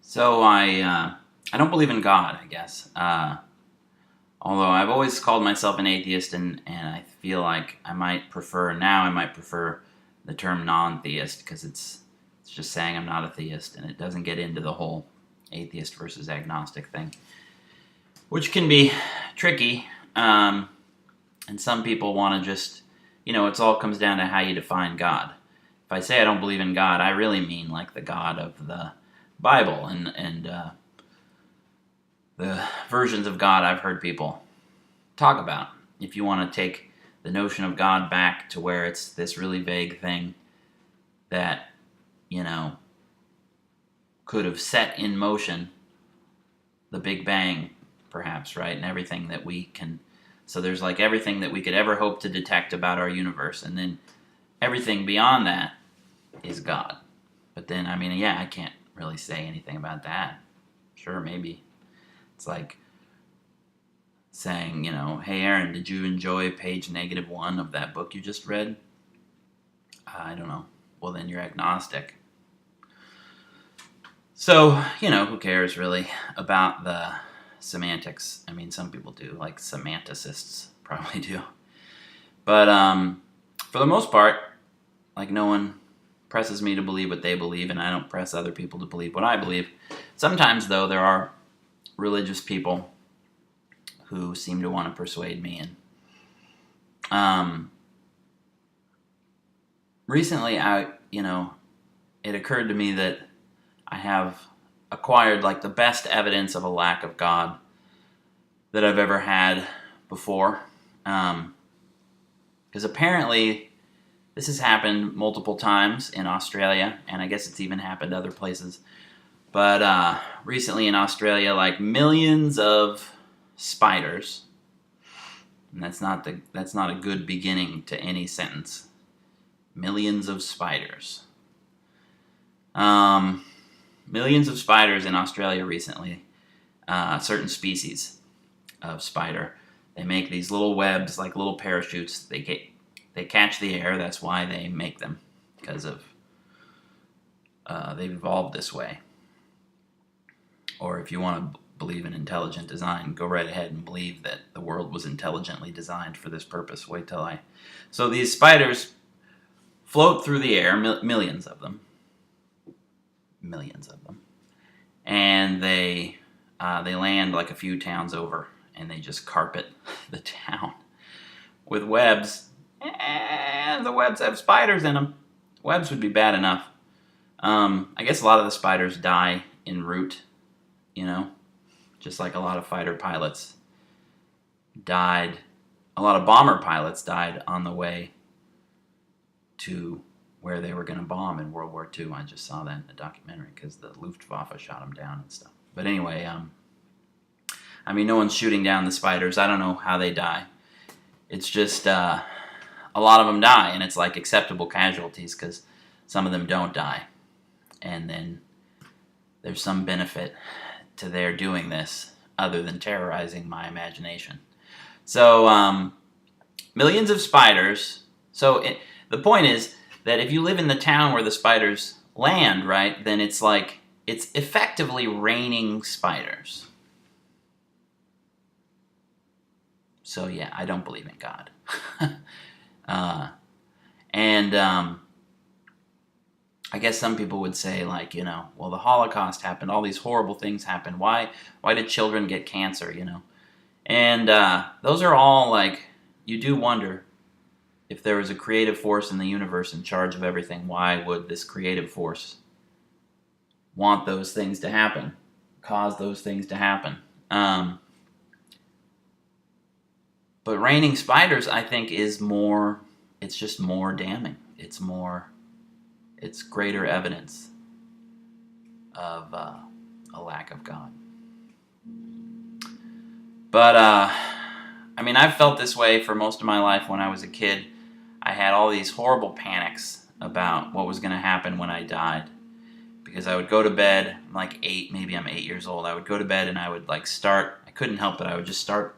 So I don't believe in God, I guess. Although I've always called myself an atheist, and I feel like I might prefer the term non-theist because it's just saying I'm not a theist, and it doesn't get into the whole atheist versus agnostic thing, which can be tricky. And some people want to just, it all comes down to how you define God. If I say I don't believe in God, I really mean like the God of the Bible and the versions of God I've heard people talk about. If you want to take the notion of God back to where it's this really vague thing that, could have set in motion the Big Bang, perhaps, right? And everything that we can. So there's like everything that we could ever hope to detect about our universe, and then everything beyond that is God. But then, I can't really say anything about that. Sure, maybe. It's like saying, hey Aaron, did you enjoy page -1 of that book you just read? I don't know. Well, then you're agnostic. So, who cares really about the semantics? Some people do, like semanticists probably do. But for the most part, like no one presses me to believe what they believe, and I don't press other people to believe what I believe. Sometimes, though, there are religious people who seem to want to persuade me, and recently it occurred to me that I have acquired like the best evidence of a lack of God that I've ever had before, because apparently this has happened multiple times in Australia, and I guess it's even happened other places. But recently in Australia, like millions of spiders, and that's not a good beginning to any sentence. Millions of spiders. Millions of spiders in Australia recently. Certain species of spider. They make these little webs, like little parachutes. They catch the air. That's why they make them, because of they've evolved this way. Or if you want to believe in intelligent design, go right ahead and believe that the world was intelligently designed for this purpose. Wait till So these spiders float through the air, millions of them, and they land like a few towns over, and they just carpet the town with webs, and the webs have spiders in them. Webs would be bad enough. I guess a lot of the spiders die en route, just like a lot of fighter pilots died. A lot of bomber pilots died on the way to where they were going to bomb in World War II. I just saw that in the documentary because the Luftwaffe shot them down and stuff. But anyway, no one's shooting down the spiders. I don't know how they die. It's just a lot of them die, and it's like acceptable casualties because some of them don't die. And then there's some benefit to their doing this other than terrorizing my imagination. So, millions of spiders. So the point is that if you live in the town where the spiders land, right, then it's like it's effectively raining spiders. So yeah, I don't believe in God. I guess some people would say, like, well, the Holocaust happened, all these horrible things happened. Why did children get cancer, And those are all, like, you do wonder if there was a creative force in the universe in charge of everything, why would this creative force want those things to happen, cause those things to happen? But raining spiders, I think, it's just more damning. It's greater evidence of a lack of God. But, I've felt this way for most of my life. When I was a kid, I had all these horrible panics about what was going to happen when I died. Because I would go to bed, I'm like 8, maybe I'm 8 years old. I would go to bed and I would I couldn't help it. I would just start